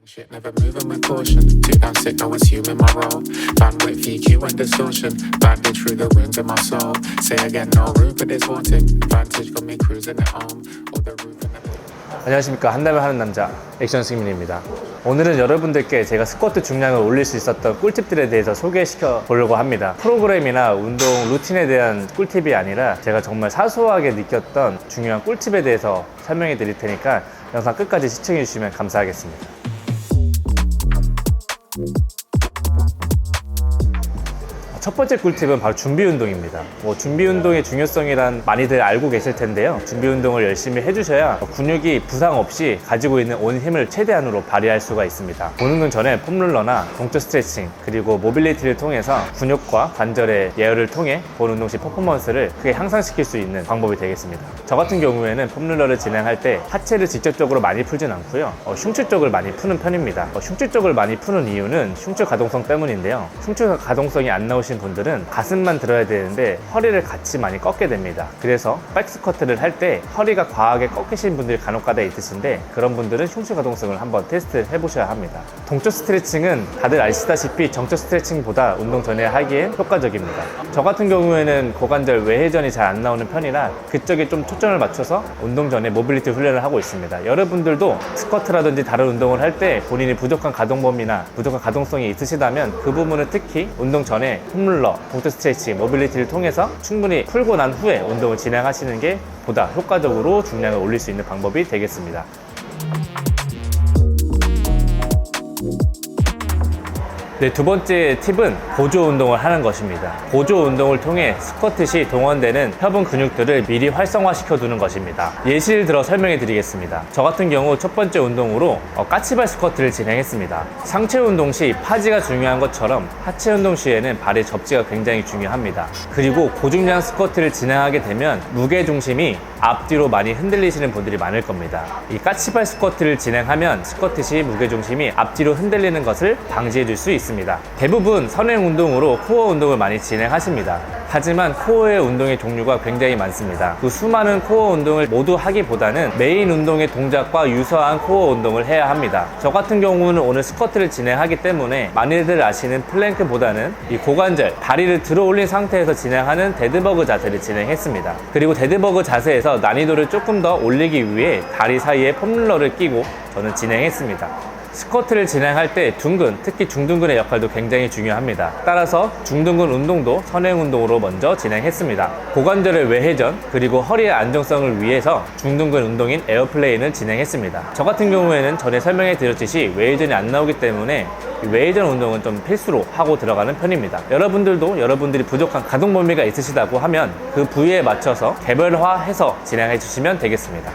Shit, never moving with caution. Too damn sick, no assuming my role. Bandwidth, EQ, and distortion. Bandage through the wounds of my soul. Say again, no room for this haunting. Vantage got me cruising at home. Or the roof and the... 안녕하십니까. 한담을 하는 남자 액션 승민입니다. 오늘은 여러분들께 제가 스쿼트 중량을 올릴 수 있었던 꿀팁들에 대해서 소개시켜 보려고 합니다. 프로그램이나 운동 루틴에 대한 꿀팁이 아니라 제가 정말 사소하게 느꼈던 중요한 꿀팁에 대해서 설명해 드릴 테니까 영상 끝까지 시청해 주시면 감사하겠습니다. 첫 번째 꿀팁은 바로 준비 운동입니다. 준비 운동의 중요성이란 많이들 알고 계실 텐데요. 준비 운동을 열심히 해주셔야 근육이 부상 없이 가지고 있는 온 힘을 최대한으로 발휘할 수가 있습니다. 본 운동 전에 폼롤러나 동적 스트레칭 그리고 모빌리티를 통해서 근육과 관절의 예열을 통해 본 운동 시 퍼포먼스를 크게 향상시킬 수 있는 방법이 되겠습니다. 저 같은 경우에는 폼롤러를 진행할 때 하체를 직접적으로 많이 풀진 않고요. 흉추 쪽을 많이 푸는 편입니다. 흉추 쪽을 많이 푸는 이유는 흉추 가동성 때문인데요. 흉추 가동성이 안 나오신 분들은 가슴만 들어야 되는데 허리를 같이 많이 꺾게 됩니다. 그래서 백스쿼트를 할 때 허리가 과하게 꺾이신 분들이 간혹가다 있으신데 그런 분들은 흉추 가동성을 한번 테스트 해보셔야 합니다. 동적 스트레칭은 다들 아시다시피 정적 스트레칭보다 운동 전에 하기엔 효과적입니다. 저 같은 경우에는 고관절 외회전이 잘 안 나오는 편이라 그쪽에 좀 초점을 맞춰서 운동 전에 모빌리티 훈련을 하고 있습니다. 여러분들도 스쿼트라든지 다른 운동을 할 때 본인이 부족한 가동 범위나 부족한 가동성이 있으시다면 그 부분은 특히 운동 전에 폼롤러, 동적 스트레칭, 모빌리티를 통해서 충분히 풀고 난 후에 운동을 진행하시는 게 보다 효과적으로 중량을 올릴 수 있는 방법이 되겠습니다. 네, 두 번째 팁은 보조 운동을 하는 것입니다. 보조 운동을 통해 스쿼트 시 동원되는 협은 근육들을 미리 활성화시켜 두는 것입니다. 예시를 들어 설명해 드리겠습니다. 저 같은 경우 첫 번째 운동으로 까치발 스쿼트를 진행했습니다. 상체 운동 시 파지가 중요한 것처럼 하체 운동 시에는 발의 접지가 굉장히 중요합니다. 그리고 고중량 스쿼트를 진행하게 되면 무게중심이 앞뒤로 많이 흔들리시는 분들이 많을 겁니다. 이 까치발 스쿼트를 진행하면 스쿼트 시 무게중심이 앞뒤로 흔들리는 것을 방지해 줄 수 있습니다. 대부분 선행 운동으로 코어 운동을 많이 진행하십니다. 하지만 코어의 운동의 종류가 굉장히 많습니다. 그 수많은 코어 운동을 모두 하기보다는 메인 운동의 동작과 유사한 코어 운동을 해야 합니다. 저 같은 경우는 오늘 스쿼트를 진행하기 때문에 많이들 아시는 플랭크보다는 이 고관절, 다리를 들어 올린 상태에서 진행하는 데드버그 자세를 진행했습니다. 그리고 데드버그 자세에서 난이도를 조금 더 올리기 위해 다리 사이에 폼롤러를 끼고 저는 진행했습니다. 스쿼트를 진행할 때 둔근, 특히 중둔근의 역할도 굉장히 중요합니다. 따라서 중둔근 운동도 선행 운동으로 먼저 진행했습니다. 고관절의 외회전 그리고 허리의 안정성을 위해서 중둔근 운동인 에어플레인을 진행했습니다. 저 같은 경우에는 전에 설명해 드렸듯이 외회전이 안 나오기 때문에 외회전 운동은 좀 필수로 하고 들어가는 편입니다. 여러분들도 여러분들이 부족한 가동 범위가 있으시다고 하면 그 부위에 맞춰서 개별화해서 진행해 주시면 되겠습니다.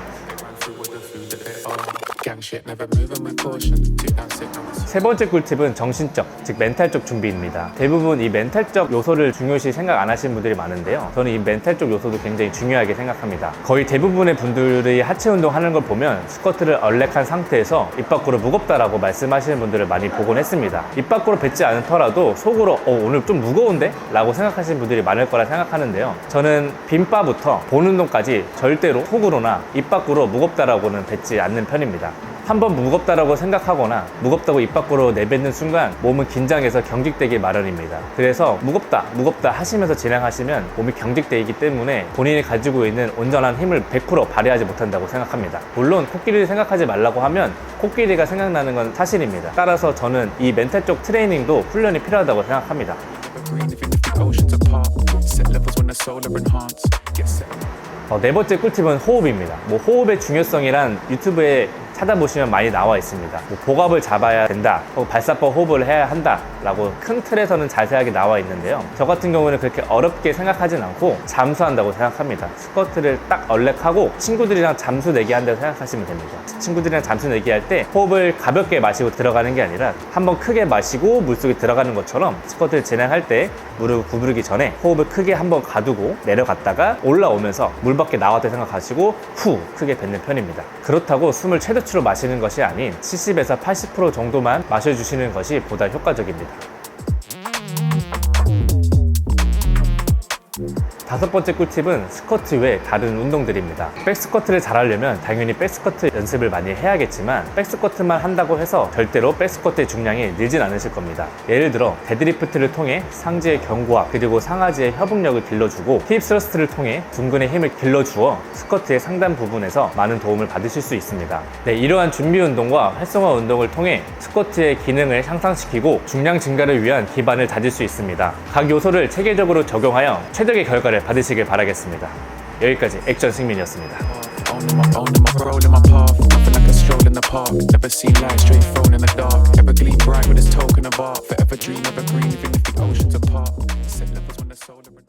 세 번째 꿀팁은 정신적, 즉 멘탈적 준비입니다. 대부분 이 멘탈적 요소를 중요시 생각 안 하시는 분들이 많은데요. 저는 이 멘탈적 요소도 굉장히 중요하게 생각합니다. 거의 대부분의 분들이 하체 운동하는 걸 보면 스쿼트를 얼렉한 상태에서 입 밖으로 무겁다라고 말씀하시는 분들을 많이 보곤 했습니다. 입 밖으로 뱉지 않더라도 속으로 오늘 좀 무거운데? 라고 생각하시는 분들이 많을 거라 생각하는데요. 저는 빈바부터 본 운동까지 절대로 속으로나 입 밖으로 무겁다라고는 뱉지 않는 편입니다. 한번 무겁다라고 생각하거나 무겁다고 입 밖으로 내뱉는 순간 몸은 긴장해서 경직되기 마련입니다. 그래서 무겁다 하시면서 진행하시면 몸이 경직되기 때문에 본인이 가지고 있는 온전한 힘을 100% 발휘하지 못한다고 생각합니다. 물론 코끼리를 생각하지 말라고 하면 코끼리가 생각나는 건 사실입니다. 따라서 저는 이 멘탈적 트레이닝도 훈련이 필요하다고 생각합니다. 네 번째 꿀팁은 호흡입니다. 호흡의 중요성이란 유튜브에 찾아보시면 많이 나와 있습니다. 복압을 잡아야 된다, 발사법 호흡을 해야 한다 라고 큰 틀에서는 자세하게 나와 있는데요. 저 같은 경우는 그렇게 어렵게 생각하진 않고 잠수한다고 생각합니다. 스쿼트를 딱 얼렉하고 친구들이랑 잠수 내기 한다고 생각하시면 됩니다. 친구들이랑 잠수 내기 할 때 호흡을 가볍게 마시고 들어가는 게 아니라 한번 크게 마시고 물속에 들어가는 것처럼 스쿼트를 진행할 때 무릎 구부리기 전에 호흡을 크게 한번 가두고 내려갔다가 올라오면서 물 밖에 나왔다 생각하시고 후 크게 뱉는 편입니다. 그렇다고 숨을 최대치로 마시는 것이 아닌 70에서 80% 정도만 마셔주시는 것이 보다 효과적입니다. 5번째 꿀팁은 스쿼트 외 다른 운동들입니다. 백스쿼트를 잘하려면 당연히 백스쿼트 연습을 많이 해야겠지만 백스쿼트만 한다고 해서 절대로 백스쿼트의 중량이 늘진 않으실 겁니다. 예를 들어 데드리프트를 통해 상지의 견고함 그리고 상하지의 협응력을 길러주고 힙 스러스트를 통해 둥근의 힘을 길러주어 스쿼트의 상단 부분에서 많은 도움을 받으실 수 있습니다. 네, 이러한 준비 운동과 활성화 운동을 통해 스쿼트의 기능을 향상시키고 중량 증가를 위한 기반을 다질 수 있습니다. 각 요소를 체계적으로 적용하여 최적의 결과를 받으시길 바라겠습니다. 여기까지 액션 승민이었습니다. Owning my role in my path, nothing like a stroll in the park. Never seen light straight thrown in the dark. Ever gleam bright with its token of art. Forever dream, ever green.